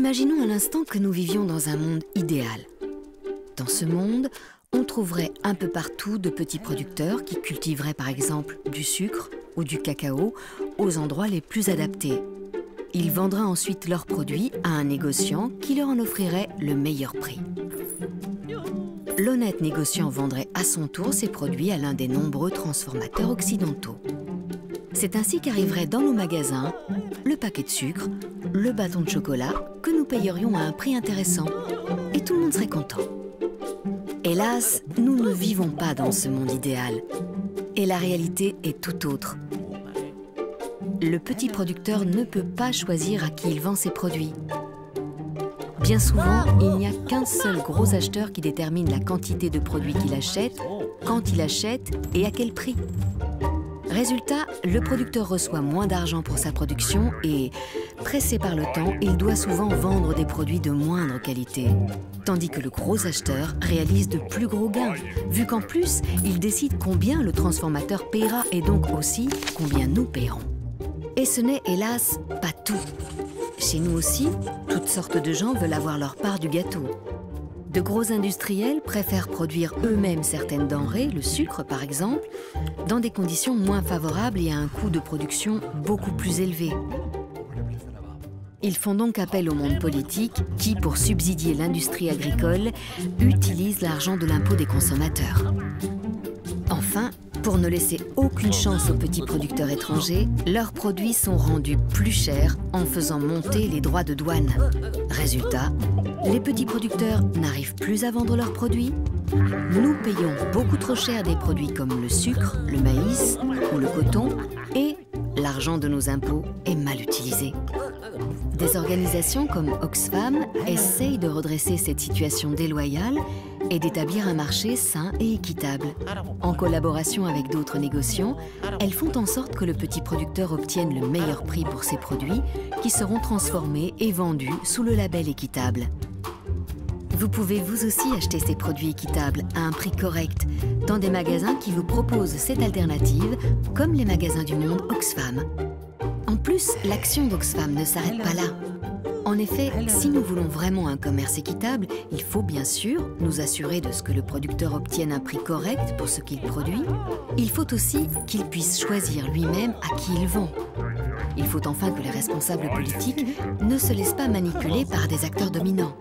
Imaginons un instant que nous vivions dans un monde idéal. Dans ce monde, on trouverait un peu partout de petits producteurs qui cultiveraient par exemple du sucre ou du cacao aux endroits les plus adaptés. Ils vendraient ensuite leurs produits à un négociant qui leur en offrirait le meilleur prix. L'honnête négociant vendrait à son tour ses produits à l'un des nombreux transformateurs occidentaux. C'est ainsi qu'arriverait dans nos magasins le paquet de sucre, le bâton de chocolat que nous payerions à un prix intéressant et tout le monde serait content. Hélas, nous ne vivons pas dans ce monde idéal et la réalité est tout autre. Le petit producteur ne peut pas choisir à qui il vend ses produits. Bien souvent, il n'y a qu'un seul gros acheteur qui détermine la quantité de produits qu'il achète, quand il achète et à quel prix. Résultat, le producteur reçoit moins d'argent pour sa production et, pressé par le temps, il doit souvent vendre des produits de moindre qualité. Tandis que le gros acheteur réalise de plus gros gains, vu qu'en plus, il décide combien le transformateur paiera et donc aussi combien nous paierons. Et ce n'est hélas pas tout. Chez nous aussi, toutes sortes de gens veulent avoir leur part du gâteau. De gros industriels préfèrent produire eux-mêmes certaines denrées, le sucre par exemple, dans des conditions moins favorables et à un coût de production beaucoup plus élevé. Ils font donc appel au monde politique qui, pour subsidier l'industrie agricole, utilise l'argent de l'impôt des consommateurs. Enfin, pour ne laisser aucune chance aux petits producteurs étrangers, leurs produits sont rendus plus chers en faisant monter les droits de douane. Résultat, les petits producteurs n'arrivent plus à vendre leurs produits. Nous payons beaucoup trop cher des produits comme le sucre, le maïs ou le coton et l'argent de nos impôts est mal utilisé. Des organisations comme Oxfam essayent de redresser cette situation déloyale et d'établir un marché sain et équitable. En collaboration avec d'autres négociants, elles font en sorte que le petit producteur obtienne le meilleur prix pour ses produits qui seront transformés et vendus sous le label équitable. Vous pouvez vous aussi acheter ces produits équitables à un prix correct dans des magasins qui vous proposent cette alternative, comme les magasins du monde Oxfam. En plus, l'action d'Oxfam ne s'arrête pas là. En effet, si nous voulons vraiment un commerce équitable, il faut bien sûr nous assurer de ce que le producteur obtienne un prix correct pour ce qu'il produit. Il faut aussi qu'il puisse choisir lui-même à qui il vend. Il faut enfin que les responsables politiques ne se laissent pas manipuler par des acteurs dominants.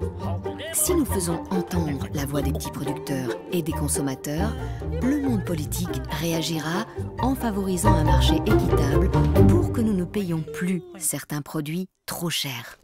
Si nous faisons entendre la voix des petits producteurs et des consommateurs, le monde politique réagira en favorisant un marché équitable pour que nous ne payions plus certains produits trop chers.